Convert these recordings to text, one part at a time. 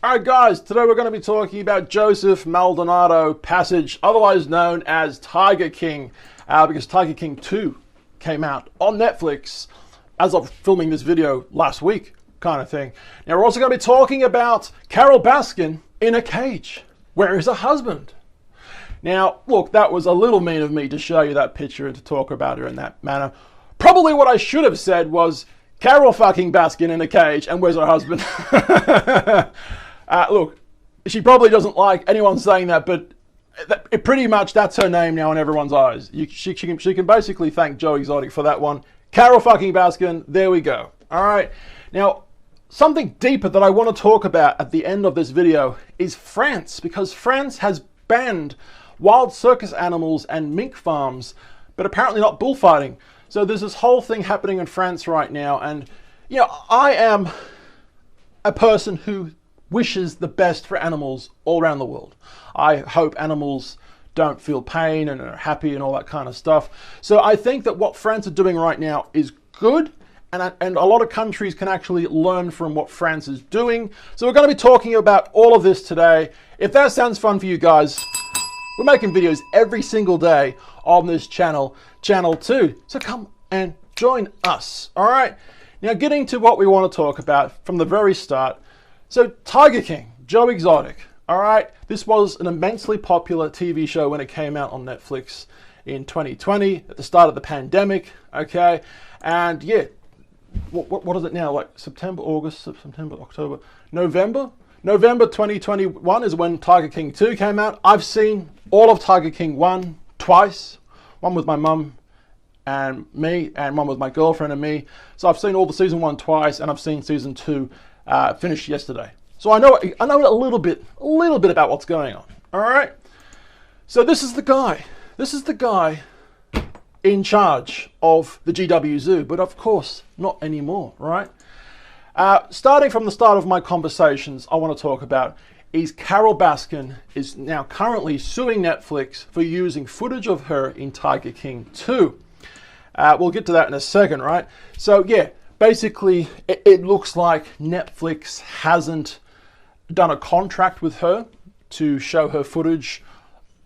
Alright guys, today we're going to be talking about Joseph Maldonado Passage, otherwise known as Tiger King, because Tiger King 2 came out on Netflix as of filming this video last week, kind of thing. Now we're also going to be talking about Carole Baskin in a cage. Where is her husband? Now, look, that was a little mean of me to show you that picture and to talk about her in that manner. Probably what I should have said was, Carole fucking Baskin in a cage, and where's her husband? Look, she probably doesn't like anyone saying that, but pretty much that's her name now in everyone's eyes. She can basically thank Joe Exotic for that one. Carole fucking Baskin, there we go. All right. Now, something deeper that I want to talk about at the end of this video is France, because France has banned wild circus animals and mink farms, but apparently not bullfighting. So there's this whole thing happening in France right now, and you know, I am a person who wishes the best for animals all around the world. I hope animals don't feel pain and are happy and all that kind of stuff. So I think that what France are doing right now is good, and a lot of countries can actually learn from what France is doing. So we're going to be talking about all of this today. If that sounds fun for you guys, we're making videos every single day on this channel 2. So come and join us. All right. Now getting to what we want to talk about from the very start. So Tiger King, Joe Exotic. All right. This was an immensely popular TV show when it came out on Netflix in 2020 at the start of the pandemic. Okay. And yeah, what is it now? Like September, October, November 2021 is when Tiger King 2 came out. I've seen all of Tiger King 1 twice. One with my mum and me, and one with my girlfriend and me. So I've seen all the season 1 twice, and I've seen season 2 finished yesterday. So I know a little bit about what's going on. All right. So this is the guy. This is the guy in charge of the GW Zoo, but of course not anymore, right? Starting from the start of my conversations, I want to talk about is Carole Baskin is now currently suing Netflix for using footage of her in Tiger King 2. We'll get to that in a second, right? So yeah, basically it looks like Netflix hasn't done a contract with her to show her footage,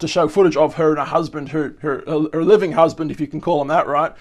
of her and her husband, her living husband, if you can call him that, right?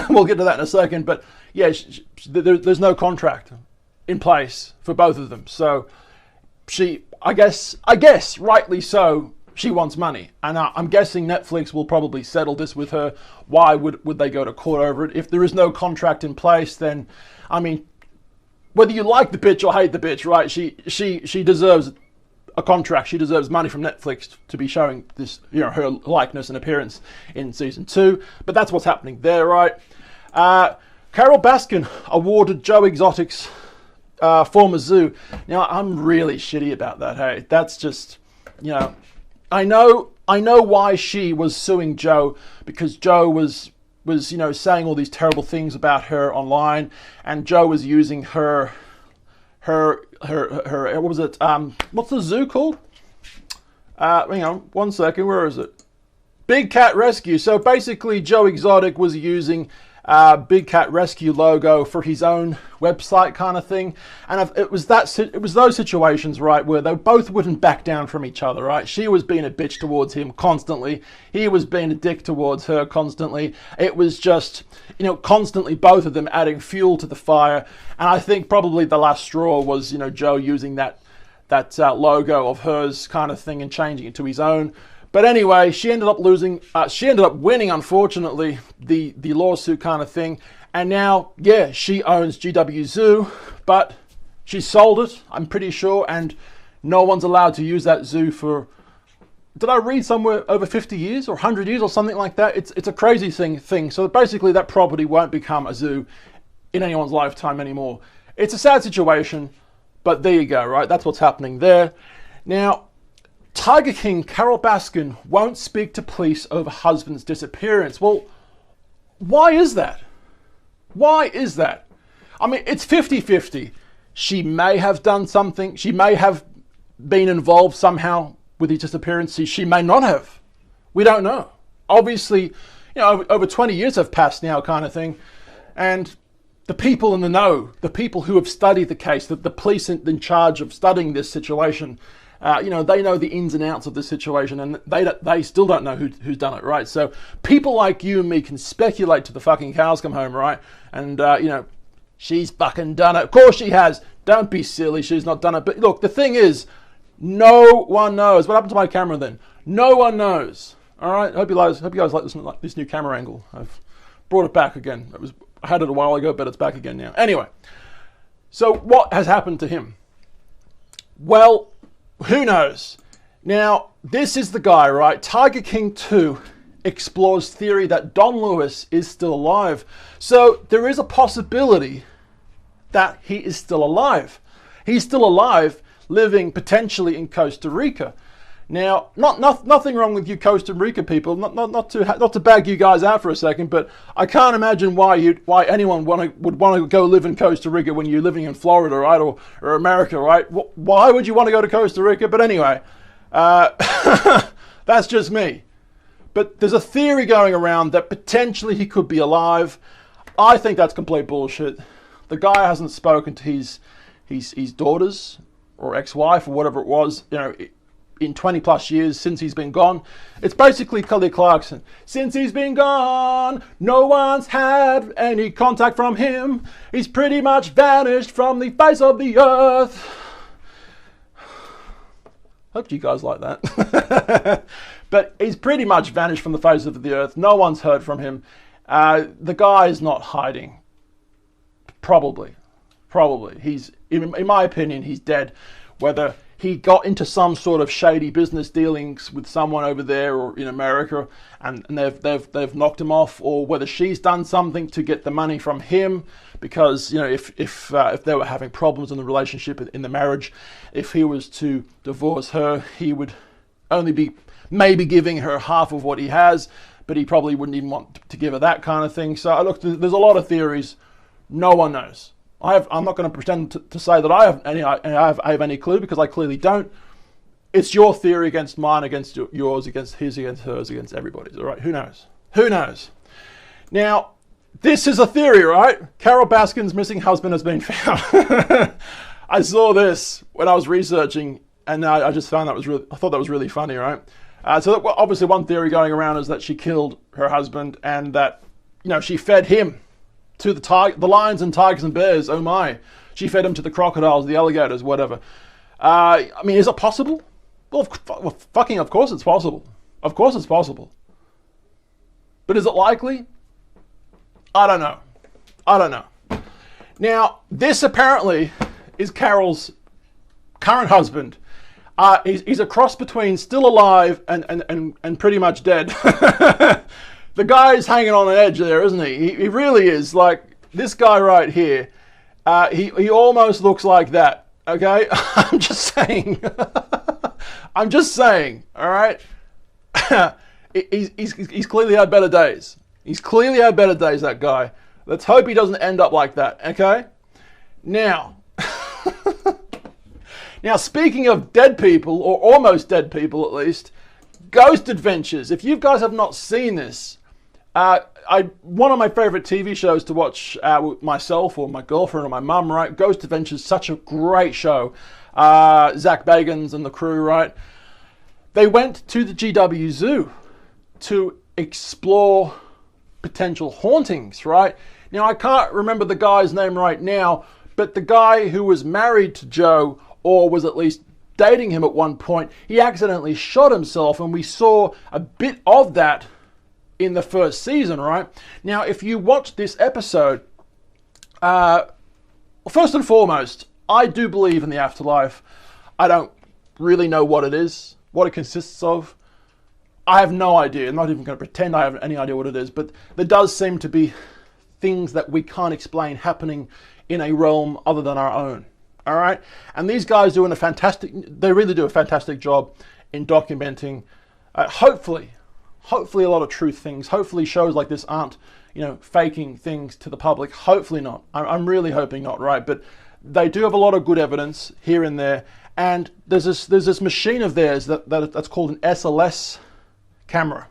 We'll get to that in a second, but yeah, there's no contract in place for both of them. So I guess, rightly so, she wants money. And I'm guessing Netflix will probably settle this with her. Why would they go to court over it? If there is no contract in place, then, I mean, whether you like the bitch or hate the bitch, right? She deserves a contract. She deserves money from Netflix to be showing this, you know, her likeness and appearance in season 2. But that's what's happening there, right? Carole Baskin awarded Joe Exotic's former zoo. Now I'm really shitty about that. Hey, that's just, you know, I know why she was suing Joe, because Joe was you know, saying all these terrible things about her online, and Joe was using her what was it? What's the zoo called? Hang on, 1 second. Where is it? Big Cat Rescue. So basically, Joe Exotic was using Big Cat Rescue logo for his own website, kind of thing, and it was those situations, right, where they both wouldn't back down from each other, right? She was being a bitch towards him constantly. He was being a dick towards her constantly. It was just, you know, constantly both of them adding fuel to the fire. And I think probably the last straw was, you know, Joe using that logo of hers, kind of thing, and changing it to his own. But anyway, she ended up winning, unfortunately, the lawsuit, kind of thing. And now, yeah, she owns GW Zoo, but she sold it, I'm pretty sure, and no one's allowed to use that zoo for, did I read somewhere, over 50 years or 100 years or something like that? It's a crazy thing. So basically that property won't become a zoo in anyone's lifetime anymore. It's a sad situation, but there you go, right? That's what's happening there. Now, Tiger King, Carole Baskin, won't speak to police over husband's disappearance. Well, why is that? Why is that? I mean, it's 50-50. She may have done something. She may have been involved somehow with his disappearance. She may not have. We don't know. Obviously, you know, over 20 years have passed now, kind of thing. And the people in the know, the people who have studied the case, the police in charge of studying this situation, you know, they know the ins and outs of this situation, and they still don't know who's done it, right? So people like you and me can speculate to the fucking cows come home, right? And, you know, she's fucking done it. Of course she has. Don't be silly. She's not done it. But look, the thing is, no one knows. What happened to my camera then? No one knows. All right? Hope you guys like this new camera angle. I've brought it back again. I had it a while ago, but it's back again now. Anyway, so what has happened to him? Well, who knows? Now, this is the guy, right? Tiger King 2 explores theory that Don Lewis is still alive. So there is a possibility that he is still alive. He's still alive, living potentially in Costa Rica. Now, nothing wrong with you Costa Rica people, not to bag you guys out for a second, but I can't imagine why anyone would want to go live in Costa Rica when you're living in Florida, right, or America, right? Why would you want to go to Costa Rica? But anyway, that's just me. But there's a theory going around that potentially he could be alive. I think that's complete bullshit. The guy hasn't spoken to his daughters or ex-wife or whatever it was, you know, in 20 plus years since he's been gone. It's basically Kelly Clarkson. Since he's been gone, no one's had any contact from him. He's pretty much vanished from the face of the earth. Hope you guys like that. But he's pretty much vanished from the face of the earth. No one's heard from him. The guy is not hiding. Probably. He's, in my opinion, he's dead. Whether he got into some sort of shady business dealings with someone over there or in America, and they've knocked him off, or whether she's done something to get the money from him, because, you know, if they were having problems in the relationship, in the marriage, if he was to divorce her, he would only be maybe giving her half of what he has, but he probably wouldn't even want to give her that kind of thing. So look, there's a lot of theories. No one knows. I'm not going to pretend to say that I have any clue, because I clearly don't. It's your theory against mine, against yours, against his, against hers, against everybody's. All right, who knows? Who knows? Now, this is a theory, right? Carol Baskin's missing husband has been found. I saw this when I was researching, and I just found I thought that was really funny, right? So obviously one theory going around is that she killed her husband, and that, you know, she fed him to the lions and tigers and bears. Oh my. She fed him to the crocodiles, the alligators, whatever. I mean, is it possible? Well, fucking of course it's possible. Of course it's possible. But is it likely? I don't know. Now, this apparently is Carol's current husband. He's a cross between still alive and pretty much dead. The guy's hanging on an edge there, isn't he? He really is. Like, this guy right here, he almost looks like that, okay? I'm just saying, all right? He's clearly had better days. He's clearly had better days, that guy. Let's hope he doesn't end up like that, okay? Now, speaking of dead people, or almost dead people at least, Ghost Adventures. If you guys have not seen this, one of my favorite TV shows to watch with myself or my girlfriend or my mum, right? Ghost Adventures, such a great show. Zach Bagans and the crew, right? They went to the GW Zoo to explore potential hauntings, right? Now, I can't remember the guy's name right now, but the guy who was married to Joe, or was at least dating him at one point, he accidentally shot himself, and we saw a bit of that in the first season, right? Now, if you watch this episode, first and foremost, I do believe in the afterlife. I don't really know what it is, what it consists of. I have no idea. I'm not even going to pretend I have any idea what it is, but there does seem to be things that we can't explain happening in a realm other than our own. All right? And these guys they really do a fantastic job in documenting, hopefully a lot of truth things. Hopefully shows like this aren't, you know, faking things to the public. Hopefully not. I'm really hoping not, right? But they do have a lot of good evidence here and there. And there's this machine of theirs that's called an SLS camera.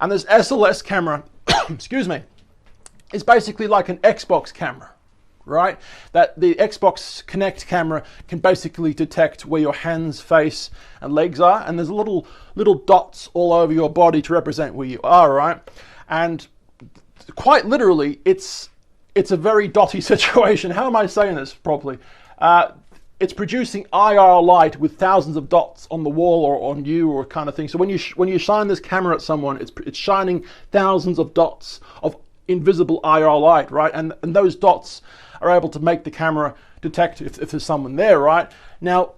And this SLS camera, excuse me, is basically like an Xbox camera. right? That the Xbox Kinect camera can basically detect where your hands, face, and legs are, and there's little dots all over your body to represent where you are, right? And quite literally, it's a very dotty situation. How am I saying this properly? It's producing IR light with thousands of dots on the wall or on you or kind of thing. So when you shine this camera at someone, it's shining thousands of dots of invisible IR light, right? And those dots are able to make the camera detect if there's someone there, right? Now,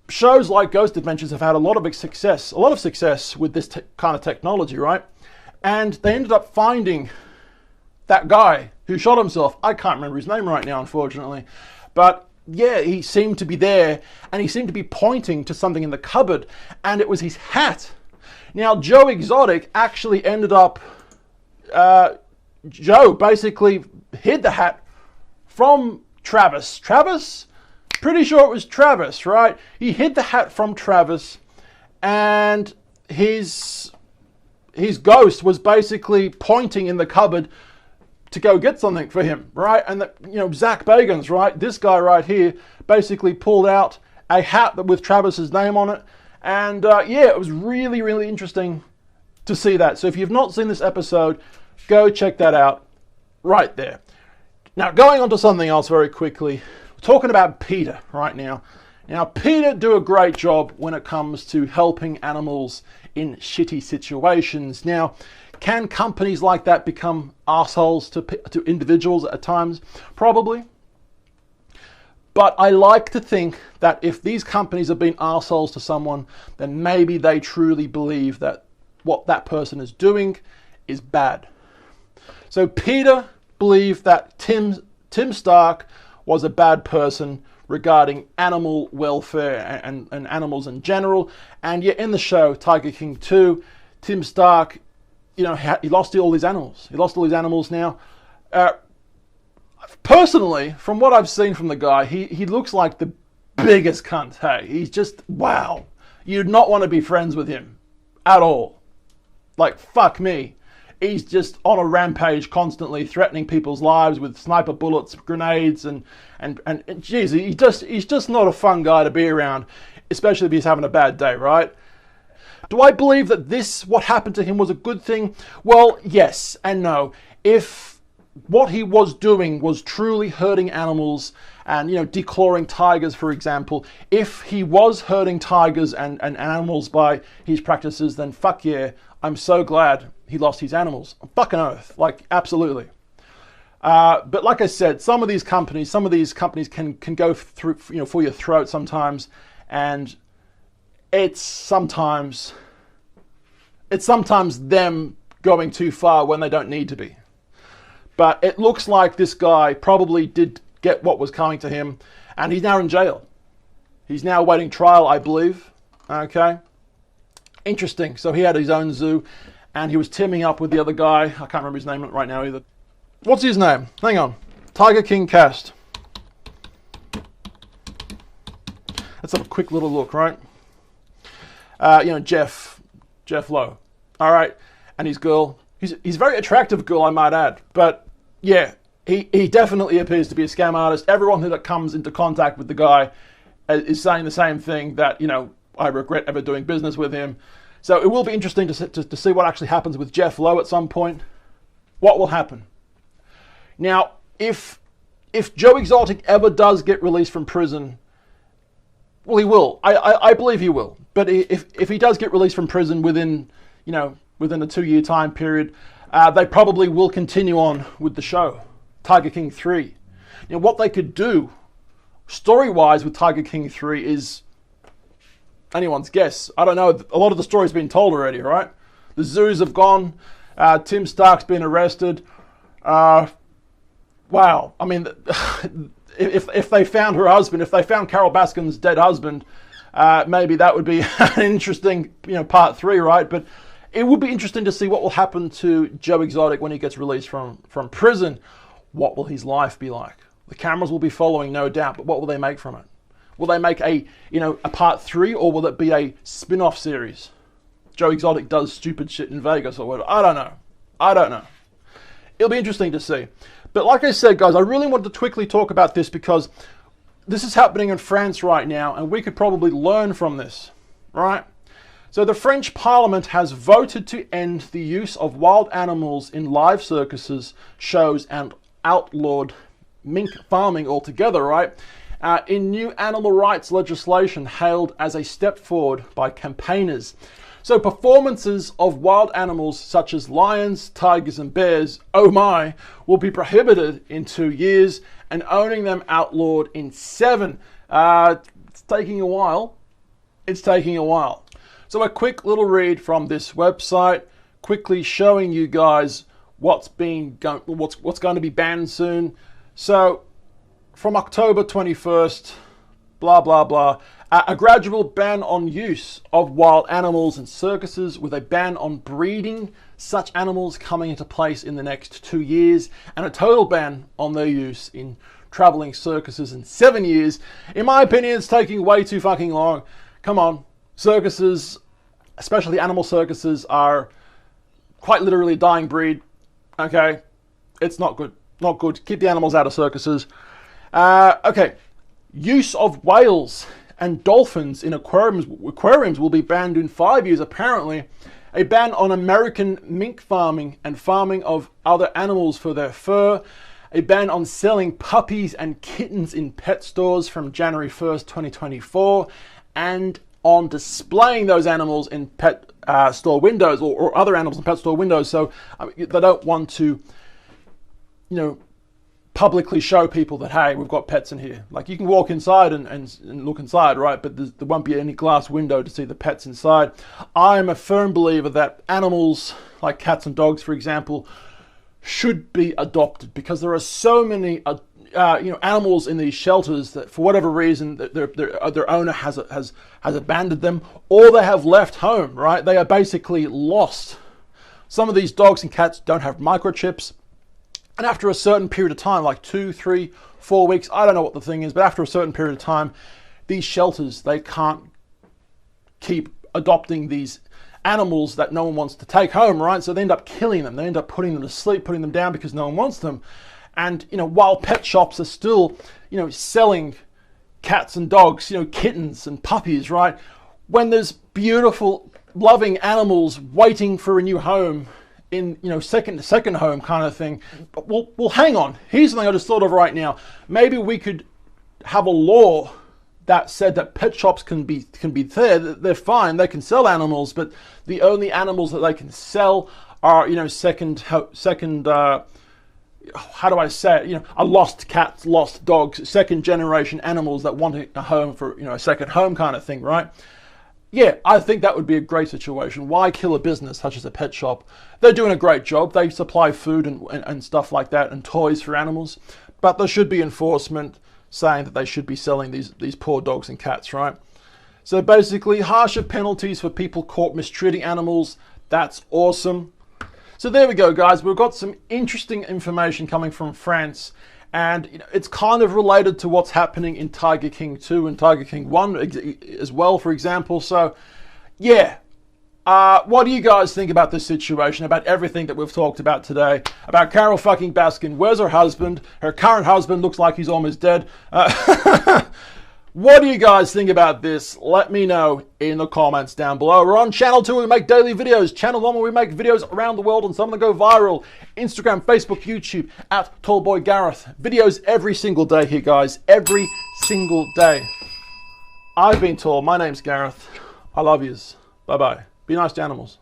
shows like Ghost Adventures have had a lot of success with this kind of technology, right? And they ended up finding that guy who shot himself. I can't remember his name right now, unfortunately, but yeah, he seemed to be there, and he seemed to be pointing to something in the cupboard, and it was his hat. Now, Joe Exotic actually ended up, Joe basically hid the hat from Travis. Travis? Pretty sure it was Travis, right? He hid the hat from Travis, and his ghost was basically pointing in the cupboard to go get something for him, right? And Zach Bagans, right? This guy right here basically pulled out a hat with Travis's name on it. And yeah, it was really, really interesting to see that. So if you've not seen this episode, go check that out right there. Now, going on to something else very quickly. We're talking about PETA right now. Now, PETA do a great job when it comes to helping animals in shitty situations. Now, can companies like that become assholes to individuals at times? Probably. But I like to think that if these companies have been assholes to someone, then maybe they truly believe that what that person is doing is bad. So PETA believed that Tim Stark was a bad person regarding animal welfare and animals in general. And yet in the show, Tiger King 2, Tim Stark, he lost all his animals. He lost all his animals now. Personally, from what I've seen from the guy, he looks like the biggest cunt. Hey, he's just, wow. You'd not want to be friends with him at all. Like, fuck me. He's just on a rampage constantly, threatening people's lives with sniper bullets, grenades, and geez, he's just not a fun guy to be around, especially if he's having a bad day, right? Do I believe that what happened to him was a good thing? Well, yes and no. If what he was doing was truly hurting animals and, declawing tigers, for example, if he was hurting tigers and animals by his practices, then fuck yeah, I'm so glad he lost his animals. Fucking oath. Like, absolutely. But like I said, some of these companies can go through, for your throat sometimes, and it's sometimes them going too far when they don't need to be. But it looks like this guy probably did get what was coming to him, and he's now in jail. He's now awaiting trial, I believe. Okay. Interesting. So he had his own zoo, and he was teaming up with the other guy. I can't remember his name right now either. What's his name? Hang on. Tiger King cast. Let's have a quick little look, right? Jeff Lowe. All right. And his girl. He's a very attractive girl, I might add. But yeah, he definitely appears to be a scam artist. Everyone that comes into contact with the guy is saying the same thing, that, I regret ever doing business with him. So it will be interesting to see what actually happens with Jeff Lowe at some point. What will happen? Now, if Joe Exotic ever does get released from prison, well, he will. I believe he will. But if he does get released from prison within a 2-year time period, they probably will continue on with the show, Tiger King 3. Now, what they could do, story-wise, with Tiger King 3 is anyone's guess. I don't know. A lot of the story's been told already, right? The zoos have gone. Tim Stark's been arrested. Wow. I mean, if they found her husband, if they found Carol Baskin's dead husband, maybe that would be an interesting, part 3, right? But it would be interesting to see what will happen to Joe Exotic when he gets released from prison. What will his life be like? The cameras will be following, no doubt, but what will they make from it? Will they make a part 3, or will it be a spin-off series? Joe Exotic does stupid shit in Vegas or whatever. I don't know. It'll be interesting to see. But like I said, guys, I really wanted to quickly talk about this because this is happening in France right now, and we could probably learn from this, right? So the French Parliament has voted to end the use of wild animals in live circuses, shows, and outlawed mink farming altogether, right? In new animal rights legislation hailed as a step forward by campaigners. So performances of wild animals such as lions, tigers, and bears, oh my, will be prohibited in 2 years, and owning them outlawed in 7. It's taking a while. It's taking a while. So a quick little read from this website, quickly showing you guys what's going to be banned soon. So from October 21st, blah, blah, blah, a gradual ban on use of wild animals in circuses with a ban on breeding such animals coming into place in the next 2 years, and a total ban on their use in traveling circuses in 7 years. In my opinion, it's taking way too fucking long. Come on, circuses, especially animal circuses, are quite literally a dying breed. Okay, it's not good, not good. Keep the animals out of circuses. Okay, use of whales and dolphins in aquariums will be banned in 5 years, apparently. A ban on American mink farming and farming of other animals for their fur. A ban on selling puppies and kittens in pet stores from January 1st, 2024. And on displaying those animals in pet store windows, or other animals in pet store windows. So they don't want to, you know, publicly show people that, hey, we've got pets in here. Like, you can walk inside and look inside, right? But there won't be any glass window to see the pets inside. I'm a firm believer that animals, like cats and dogs, for example, should be adopted, because there are so many, animals in these shelters that, for whatever reason, their owner has abandoned them, or they have left home, right? They are basically lost. Some of these dogs and cats don't have microchips. And after a certain period of time, like 2, 3, 4 weeks, I don't know what the thing is, but after a certain period of time, these shelters, they can't keep adopting these animals that no one wants to take home, right? So they end up killing them. They end up putting them to sleep, putting them down because no one wants them. And, while pet shops are still, selling cats and dogs, kittens and puppies, right? When there's beautiful, loving animals waiting for a new home, in second home kind of thing. But well, hang on. Here's something I just thought of right now. Maybe we could have a law that said that pet shops can be there. They're fine. They can sell animals, but the only animals that they can sell are second. How do I say it? A lost cats, lost dogs, second generation animals that want a home for a second home kind of thing, right? Yeah, I think that would be a great situation. Why kill a business such as a pet shop? They're doing a great job. They supply food and stuff like that, and toys for animals. But there should be enforcement saying that they should be selling these poor dogs and cats, right? So basically, harsher penalties for people caught mistreating animals. That's awesome. So there we go, guys. We've got some interesting information coming from France. And it's kind of related to what's happening in Tiger King 2 and Tiger King 1 as well, for example. So, yeah. What do you guys think about this situation, about everything that we've talked about today? About Carol fucking Baskin? Where's her husband? Her current husband looks like he's almost dead. What do you guys think about this? Let me know in the comments down below. We're on Channel 2, we make daily videos. Channel 1, where we make videos around the world and some of them go viral. Instagram, Facebook, YouTube, at Tallboy Gareth. Videos every single day here, guys. Every single day. I've been tall. My name's Gareth. I love yous. Bye-bye. Be nice to animals.